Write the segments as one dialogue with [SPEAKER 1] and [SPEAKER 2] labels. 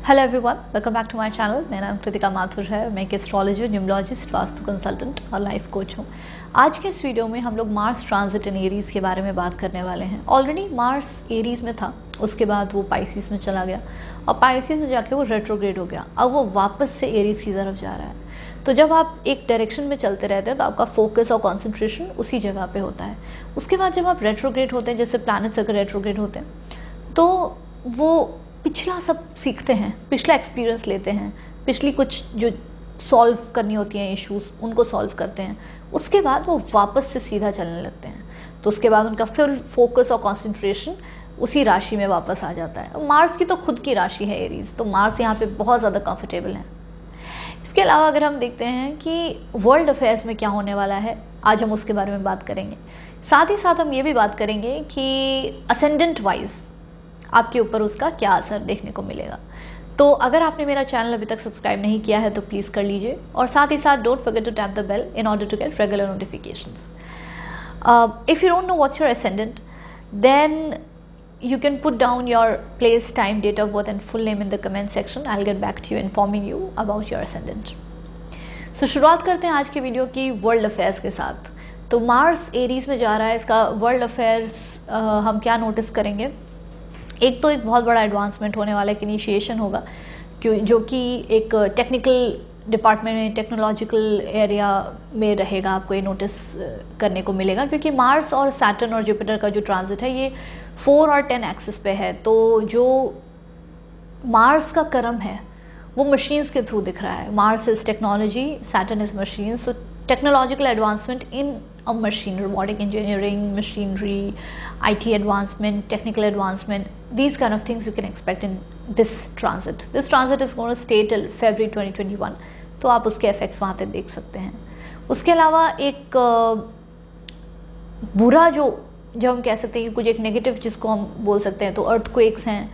[SPEAKER 1] Hello everyone, welcome back to my channel. मेरा नाम कृतिका माथुर है। मैं एक एस्ट्रोलॉजर, न्यूमरोलॉजिस्ट, वास्तु कंसल्टेंट और लाइफ कोच हूँ। आज के इस वीडियो में हम लोग मार्स ट्रांजिट इन एरीज़ के बारे में बात करने वाले हैं। ऑलरेडी मार्स एरीज़ में था, उसके बाद वो पाइसिस में चला गया और पाइसिस में जाके वो रेट्रोग्रेड हो गया। अब वो वापस से एरीज़ की तरफ जा रहा है। तो जब आप एक डायरेक्शन में चलते रहते हैं तो आपका फोकस और कॉन्सेंट्रेशन उसी जगह पे होता है। उसके बाद जब आप रेट्रोग्रेड होते हैं, जैसे प्लैनेट्स अगर रेट्रोग्रेड होते हैं तो वो पिछला सब सीखते हैं, पिछला एक्सपीरियंस लेते हैं, पिछली कुछ जो सॉल्व करनी होती हैं इश्यूज़ उनको सॉल्व करते हैं। उसके बाद वो वापस से सीधा चलने लगते हैं। तो उसके बाद उनका फिर फोकस और कंसंट्रेशन उसी राशि में वापस आ जाता है। मार्स की तो खुद की राशि है एरीज़, तो मार्स यहाँ पे बहुत ज़्यादा कंफर्टेबल है। इसके अलावा अगर हम देखते हैं कि वर्ल्ड अफेयर्स में क्या होने वाला है, आज हम उसके बारे में बात करेंगे। साथ ही साथ हम ये भी बात करेंगे कि असेंडेंट वाइज आपके ऊपर उसका क्या असर देखने को मिलेगा। तो अगर आपने मेरा चैनल अभी तक सब्सक्राइब नहीं किया है तो प्लीज़ कर लीजिए, और साथ ही साथ don't forget to tap the bell in order to get regular notifications. If you don't know what's your ascendant, then you can put down your place, time, date of birth and full name in the comment section. I'll get back to you informing you about your ascendant. So शुरुआत करते हैं आज के video की world affairs के साथ। तो Mars Aries में जा रहा है, इसका वर्ल्ड अफेयर्स हम क्या नोटिस करेंगे। एक तो एक बहुत बड़ा एडवांसमेंट होने वाला है, एक इनिशिएशन होगा जो कि एक टेक्निकल डिपार्टमेंट में, टेक्नोलॉजिकल एरिया में रहेगा। आपको ये नोटिस करने को मिलेगा क्योंकि मार्स और सैटर्न और जुपिटर का जो ट्रांजिट है ये 4 और 10 एक्सिस पे है। तो जो मार्स का कर्म है वो मशीन्स के थ्रू दिख रहा है। Mars is technology, Saturn is machines. तो technological advancement in a machine, robotic engineering, machinery, IT advancement, technical advancement, these kind of things you can expect in this transit. This transit is going to stay till February 2021. तो आप उसके effects वहाँ पे देख सकते हैं। उसके अलावा एक बुरा जो हम कह सकते हैं कि कुछ एक नेगेटिव जिसको हम बोल सकते हैं, तो अर्थक्वेक्स हैं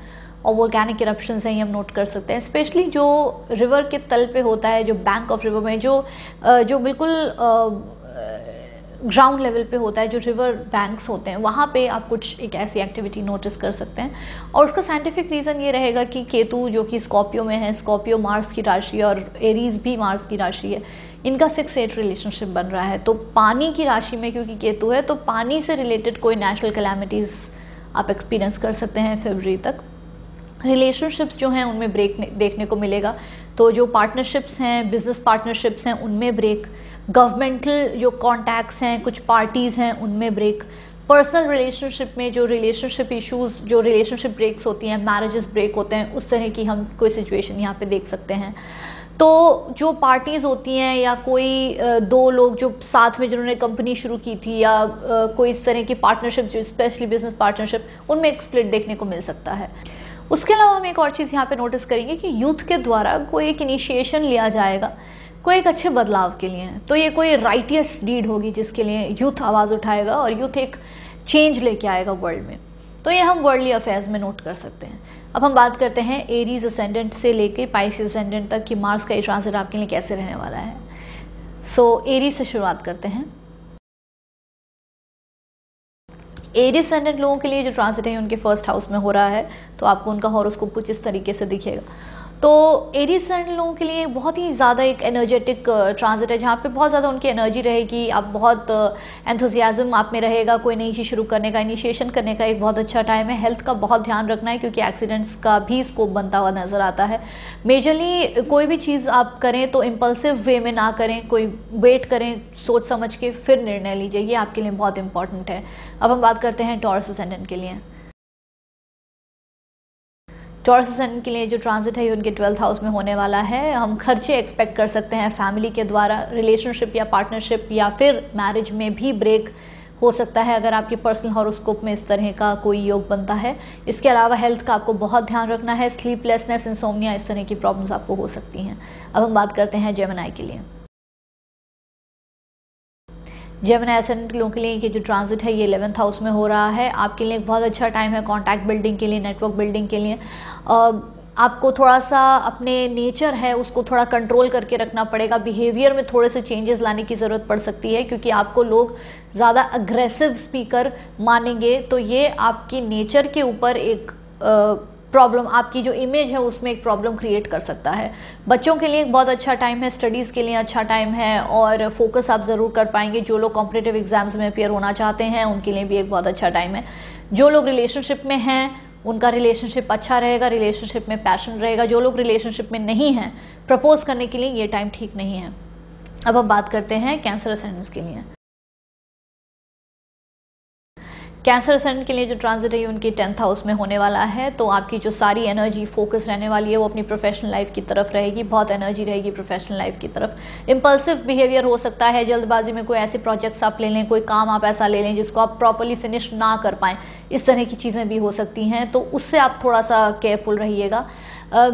[SPEAKER 1] और वोल्केनिक इरप्शंस हैं, ये हम नोट कर सकते हैं। स्पेशली जो रिवर के तल पे होता है, जो बैंक ऑफ रिवर में जो बिल्कुल ग्राउंड लेवल पे होता है, जो रिवर बैंक्स होते हैं, वहाँ पे आप कुछ एक ऐसी एक्टिविटी नोटिस कर सकते हैं। और उसका साइंटिफिक रीज़न ये रहेगा कि केतु जो कि स्कॉर्पियो में है, स्कॉर्पियो मार्स की राशि और एरीज़ भी मार्स की राशि है, इनका 6-8 रिलेशनशिप बन रहा है। तो पानी की राशि में क्योंकि केतु है, तो पानी से रिलेटेड कोई नेचुरल कैलामिटीज़ आप एक्सपीरियंस कर सकते हैं फरवरी तक। रिलेशनशिप्स जो हैं उनमें ब्रेक देखने को मिलेगा। तो जो पार्टनरशिप्स हैं, बिजनेस पार्टनरशिप्स हैं, उनमें ब्रेक। गवर्नमेंटल जो कॉन्टैक्ट्स हैं, कुछ पार्टीज़ हैं, उनमें ब्रेक। पर्सनल रिलेशनशिप में जो रिलेशनशिप इश्यूज़, जो रिलेशनशिप ब्रेक्स होती हैं, मैरिजेस ब्रेक होते हैं, उस तरह की हम कोई सिचुएशन यहाँ पे देख सकते हैं। तो जो पार्टीज़ होती हैं या कोई 2 लोग जो साथ में जिन्होंने कंपनी शुरू की थी, या कोई इस तरह की पार्टनरशिप जो स्पेशली बिजनेस पार्टनरशिप, उनमें एक स्प्लिट देखने को मिल सकता है। उसके अलावा हम एक और चीज़ यहाँ पे नोटिस करेंगे कि यूथ के द्वारा कोई एक इनिशिएशन लिया जाएगा कोई एक अच्छे बदलाव के लिए। तो ये कोई राइटियस डीड होगी जिसके लिए यूथ आवाज़ उठाएगा और यूथ एक चेंज लेके आएगा वर्ल्ड में। तो ये हम वर्ल्डली अफेयर्स में नोट कर सकते हैं। अब हम बात करते हैं एरीज असेंडेंट से लेके पाइसिस असेंडेंट तक कि मार्स का ये ट्रांजिट आपके लिए कैसे रहने वाला है। सो एरीज से शुरुआत करते हैं। एरीज असेंडेंट लोगों के लिए जो ट्रांजिट है उनके फर्स्ट हाउस में हो रहा है, तो आपको उनका हॉरोस्कोप कुछ इस तरीके से दिखेगा। तो एरीज असेंडेंट लोगों के लिए बहुत ही ज़्यादा एक एनर्जेटिक ट्रांजिट है, जहाँ पे बहुत ज़्यादा उनकी एनर्जी रहेगी। आप बहुत एंथुजियाज्म आप में रहेगा कोई नई चीज़ शुरू करने का, इनिशिएशन करने का एक बहुत अच्छा टाइम है। हेल्थ का बहुत ध्यान रखना है क्योंकि एक्सीडेंट्स का भी स्कोप बनता हुआ नज़र आता है। मेजरली कोई भी चीज़ आप करें तो इम्पल्सिव वे में ना करें, कोई वेट करें, सोच समझ के फिर निर्णय लीजिए, ये आपके लिए बहुत इंपॉर्टेंट है। अब हम बात करते हैं टॉरस असेंडेंट के लिए। टॉरस असेंडेंट के लिए जो ट्रांजिट है ये उनके 12th हाउस में होने वाला है। हम खर्चे एक्सपेक्ट कर सकते हैं फैमिली के द्वारा, रिलेशनशिप या पार्टनरशिप या फिर मैरिज में भी ब्रेक हो सकता है अगर आपके पर्सनल हॉरोस्कोप में इस तरह का कोई योग बनता है। इसके अलावा हेल्थ का आपको बहुत ध्यान रखना है। स्लीपलेसनेस, इंसोम्निया, इस तरह की प्रॉब्लम्स आपको हो सकती हैं। अब हम बात करते हैं जेमिनी के लिए। जेमिनी असेंडेंट लोगों के लिए ये जो ट्रांजिट है ये 11th हाउस में हो रहा है। आपके लिए एक बहुत अच्छा टाइम है कॉन्टैक्ट बिल्डिंग के लिए, नेटवर्क बिल्डिंग के लिए। आपको थोड़ा सा अपने नेचर है उसको थोड़ा कंट्रोल करके रखना पड़ेगा। बिहेवियर में थोड़े से चेंजेस लाने की ज़रूरत पड़ सकती है क्योंकि आपको लोग ज़्यादा अग्रेसिव स्पीकर मानेंगे, तो ये आपकी नेचर के ऊपर एक प्रॉब्लम, आपकी जो इमेज है उसमें एक प्रॉब्लम क्रिएट कर सकता है। बच्चों के लिए एक बहुत अच्छा टाइम है, स्टडीज़ के लिए अच्छा टाइम है और फोकस आप ज़रूर कर पाएंगे। जो लोग कॉम्पिटिटिव एग्जाम्स में अपियर होना चाहते हैं उनके लिए भी एक बहुत अच्छा टाइम है। जो लोग रिलेशनशिप में हैं उनका रिलेशनशिप अच्छा रहेगा, रिलेशनशिप में पैशन रहेगा। जो लोग रिलेशनशिप में नहीं हैं, प्रपोज करने के लिए ये टाइम ठीक नहीं है। अब हम बात करते हैं कैंसर असेंडेंट्स के लिए। कैंसर असेंडेंट के लिए जो ट्रांजिट है उनकी 10th हाउस में होने वाला है, तो आपकी जो सारी एनर्जी फोकस रहने वाली है वो अपनी प्रोफेशनल लाइफ की तरफ रहेगी। बहुत एनर्जी रहेगी प्रोफेशनल लाइफ की तरफ। इम्पल्सिव बिहेवियर हो सकता है, जल्दबाजी में कोई ऐसे प्रोजेक्ट्स आप ले लें, कोई काम आप ऐसा ले लें जिसको आप प्रॉपरली फिनिश ना कर पाएँ, इस तरह की चीज़ें भी हो सकती हैं, तो उससे आप थोड़ा सा केयरफुल रहिएगा।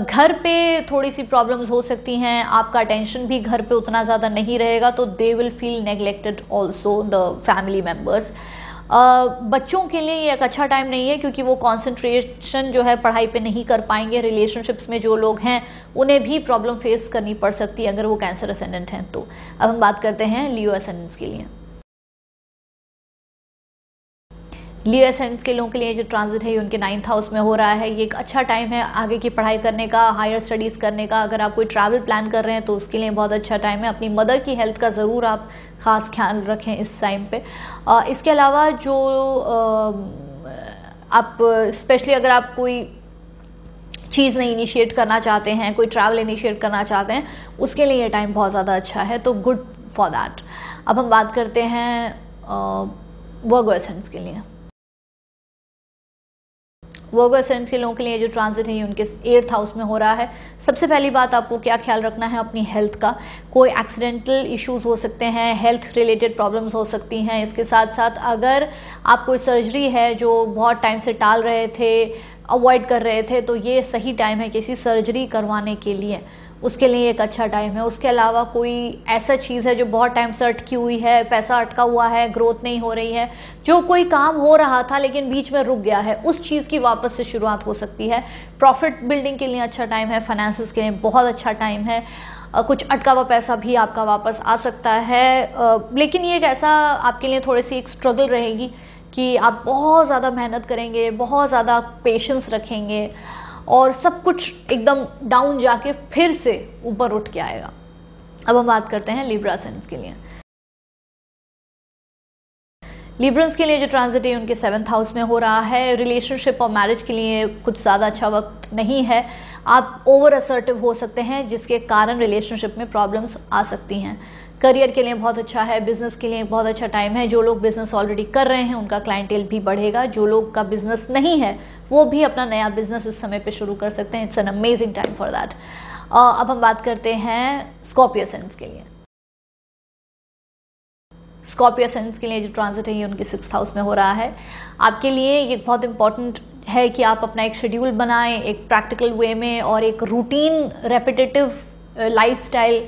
[SPEAKER 1] घर पे थोड़ी सी प्रॉब्लम्स हो सकती हैं, आपका अटेंशन भी घर पे उतना ज़्यादा नहीं रहेगा, तो they will feel neglected also the family members. बच्चों के लिए ये एक अच्छा टाइम नहीं है क्योंकि वो कंसंट्रेशन जो है पढ़ाई पे नहीं कर पाएंगे। रिलेशनशिप्स में जो लोग हैं उन्हें भी प्रॉब्लम फेस करनी पड़ सकती है अगर वो कैंसर असेंडेंट हैं तो। अब हम बात करते हैं लियो असेंडेंट्स के लिए। लियो असेंडेंट्स के लोगों के लिए जो ट्रांजिट है उनके 9th हाउस में हो रहा है। ये एक अच्छा टाइम है आगे की पढ़ाई करने का, हायर स्टडीज़ करने का। अगर आप कोई ट्रैवल प्लान कर रहे हैं तो उसके लिए बहुत अच्छा टाइम है। अपनी मदर की हेल्थ का ज़रूर आप ख़ास ख्याल रखें इस टाइम पे। इसके अलावा जो आप स्पेशली अगर आप कोई चीज़ नहीं इनिशिएट करना चाहते हैं, कोई ट्रैवल इनिशिएट करना चाहते हैं, उसके लिए ये टाइम बहुत ज़्यादा अच्छा है, तो गुड फॉर दैट। अब हम बात करते हैं वर्गो असेंडेंट्स के लिए। वर्गो असेंडेंट के लोगों के लिए जो ट्रांजिट है उनके 8th हाउस में हो रहा है। सबसे पहली बात आपको क्या ख्याल रखना है अपनी हेल्थ का। कोई एक्सीडेंटल इश्यूज हो सकते हैं, हेल्थ रिलेटेड प्रॉब्लम्स हो सकती हैं। इसके साथ साथ अगर आप कोई सर्जरी है जो बहुत टाइम से टाल रहे थे, अवॉइड कर रहे थे, तो ये सही टाइम है किसी सर्जरी करवाने के लिए, उसके लिए एक अच्छा टाइम है। उसके अलावा कोई ऐसा चीज़ है जो बहुत टाइम से अटकी हुई है, पैसा अटका हुआ है, ग्रोथ नहीं हो रही है, जो कोई काम हो रहा था लेकिन बीच में रुक गया है, उस चीज़ की वापस से शुरुआत हो सकती है। प्रॉफिट बिल्डिंग के लिए अच्छा टाइम है, फाइनेंसेस के लिए बहुत अच्छा टाइम है। कुछ अटका हुआ पैसा भी आपका वापस आ सकता है, लेकिन ये एक ऐसा आपके लिए थोड़ी सी एक स्ट्रगल रहेगी कि आप बहुत ज़्यादा मेहनत करेंगे, बहुत ज़्यादा पेशेंस रखेंगे और सब कुछ एकदम डाउन जाके फिर से ऊपर उठ के आएगा। अब हम बात करते हैं लिब्रा असेंडेंट्स के लिए। लिब्रंस के लिए जो ट्रांजिट है उनके 7th हाउस में हो रहा है। रिलेशनशिप और मैरिज के लिए कुछ ज़्यादा अच्छा वक्त नहीं है। आप ओवर असर्टिव हो सकते हैं जिसके कारण रिलेशनशिप में प्रॉब्लम्स आ सकती हैं। करियर के लिए बहुत अच्छा है, बिजनेस के लिए बहुत अच्छा टाइम है। जो लोग बिजनेस ऑलरेडी कर रहे हैं उनका क्लाइंटेल भी बढ़ेगा। जो लोग का बिजनेस नहीं है वो भी अपना नया बिजनेस इस समय पे शुरू कर सकते हैं। It's an amazing time for that. अब हम बात करते हैं स्कॉर्पियो असेंडेंट्स के लिए। स्कॉर्पियो असेंडेंट्स के लिए जो ट्रांजिट है ये उनके 6th हाउस में हो रहा है। आपके लिए ये बहुत इंपॉर्टेंट है कि आप अपना एक शेड्यूल बनाएं, एक प्रैक्टिकल वे में, और एक रूटीन रेपिटेटिव लाइफस्टाइल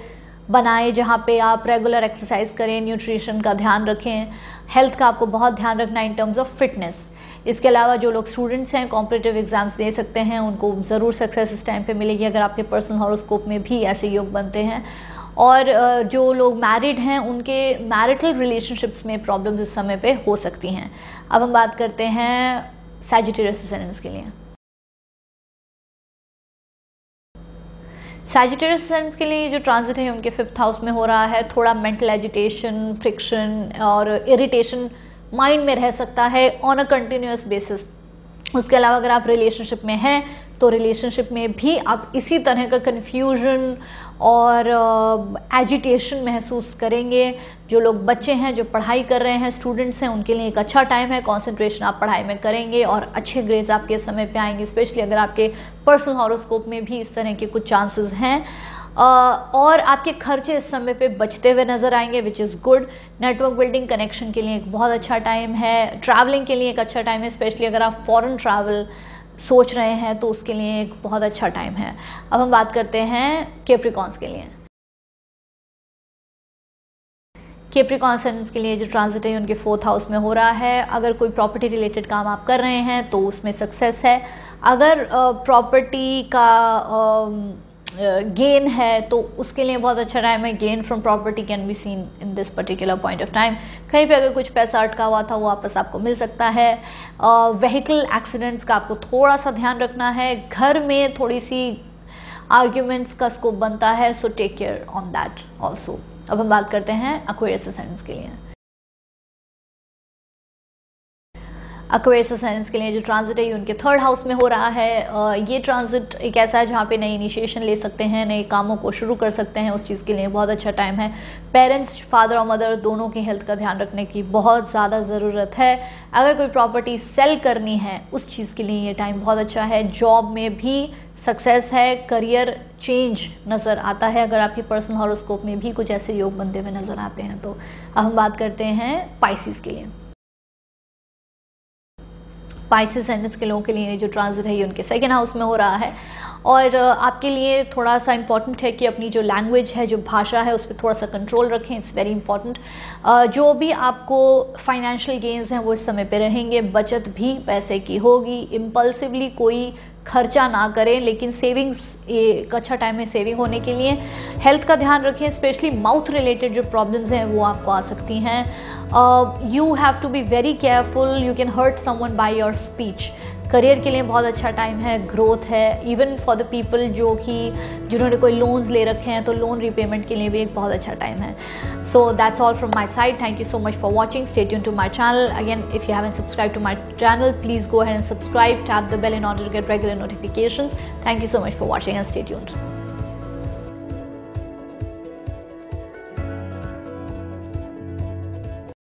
[SPEAKER 1] बनाएं जहाँ पे आप रेगुलर एक्सरसाइज करें, न्यूट्रिशन का ध्यान रखें, हेल्थ का आपको बहुत ध्यान रखना इन टर्म्स ऑफ फिटनेस। इसके अलावा जो लोग स्टूडेंट्स हैं, कॉम्पिटिटिव एग्जाम्स दे सकते हैं, उनको ज़रूर सक्सेस इस टाइम पे मिलेगी अगर आपके पर्सनल हॉरोस्कोप में भी ऐसे योग बनते हैं। और जो लोग मैरिड हैं उनके मैरिटल रिलेशनशिप्स में प्रॉब्लम्स इस समय पे हो सकती हैं। अब हम बात करते हैं सैजिटेरियस असेंडेंट्स के लिए। सैजिटेरियस असेंडेंट्स के लिए जो ट्रांजिट है उनके 5th हाउस में हो रहा है। थोड़ा मेंटल एजिटेशन, फ्रिक्शन और इरिटेशन माइंड में रह सकता है ऑन अ कंटिन्यूअस बेसिस। उसके अलावा अगर आप रिलेशनशिप में हैं तो रिलेशनशिप में भी आप इसी तरह का कन्फ्यूजन और एजिटेशन महसूस करेंगे। जो लोग बच्चे हैं, जो पढ़ाई कर रहे हैं, स्टूडेंट्स हैं, उनके लिए एक अच्छा टाइम है। कंसंट्रेशन आप पढ़ाई में करेंगे और अच्छे ग्रेड्स आपके समय पे आएंगे, स्पेशली अगर आपके पर्सनल हॉरोस्कोप में भी इस तरह के कुछ चांसेस हैं। और आपके खर्चे इस समय पे बचते हुए नज़र आएंगे, which is good. Network building, connection के लिए एक बहुत अच्छा टाइम है। ट्रैवलिंग के लिए एक अच्छा टाइम है, स्पेशली अगर आप फॉरेन ट्रैवल सोच रहे हैं तो उसके लिए एक बहुत अच्छा टाइम है। अब हम बात करते हैं कैप्रिकॉर्न्स के लिए। कैप्रिकॉर्न असेंडेंट्स के लिए जो ट्रांजिट है उनके 4th हाउस में हो रहा है। अगर कोई प्रॉपर्टी रिलेटेड काम आप कर रहे हैं तो उसमें सक्सेस है। अगर प्रॉपर्टी का गेन है तो उसके लिए बहुत अच्छा टाइम है। Gain from property can be seen in this particular point of time. कहीं पे अगर कुछ पैसा अटका हुआ था वो वापस आपको मिल सकता है। व्हीकल एक्सीडेंट्स का आपको थोड़ा सा ध्यान रखना है। घर में थोड़ी सी आर्ग्यूमेंट्स का स्कोप बनता है, so take care on that also. अब हम बात करते हैं एक्वेरियस असेंडेंट्स के लिए। एक्वेरियस असेंडेंट्स के लिए जो ट्रांजिट है ये उनके 3rd हाउस में हो रहा है। ये ट्रांजिट एक ऐसा है जहाँ पे नई इनिशिएशन ले सकते हैं, नए कामों को शुरू कर सकते हैं, उस चीज़ के लिए बहुत अच्छा टाइम है। पेरेंट्स, फादर और मदर दोनों की हेल्थ का ध्यान रखने की बहुत ज़्यादा ज़रूरत है। अगर कोई प्रॉपर्टी सेल करनी है उस चीज़ के लिए ये टाइम बहुत अच्छा है। जॉब में भी सक्सेस है, करियर चेंज नज़र आता है अगर आपकी पर्सनल हॉरोस्कोप में भी कुछ ऐसे योग बनते हुए नज़र आते हैं तो। अब हम बात करते हैं पाइसिस के लिए। पाइसिस असेंडेंट्स के लोगों के लिए जो ट्रांजिट है ये उनके 2nd हाउस में हो रहा है और आपके लिए थोड़ा सा इम्पॉर्टेंट है कि अपनी जो लैंग्वेज है, जो भाषा है, उस पर थोड़ा सा कंट्रोल रखें। It's very important. जो भी आपको फाइनेंशियल गेन्स हैं वो इस समय पे रहेंगे। बचत भी पैसे की होगी। इम्पल्सिवली कोई खर्चा ना करें, लेकिन सेविंग्स एक अच्छा टाइम है सेविंग होने के लिए। हेल्थ का ध्यान रखें, स्पेशली माउथ रिलेटेड जो प्रॉब्लम्स हैं वो आपको आ सकती हैं। You have to be very careful, you can hurt someone by your speech. Career के लिए बहुत अच्छा टाइम है, ग्रोथ है। इवन फॉर द पीपल जिन्होंने कोई लोन्स ले रखे हैं तो लोन रिपेमेंट के लिए भी एक बहुत अच्छा टाइम है। So that's all from my side. Thank you so much for watching. Stay tuned to my channel. Again, if you haven't subscribe to my channel, please go ahead and subscribe, tap the bell in order to get regular notifications. Thank you so much for watching and stay tuned.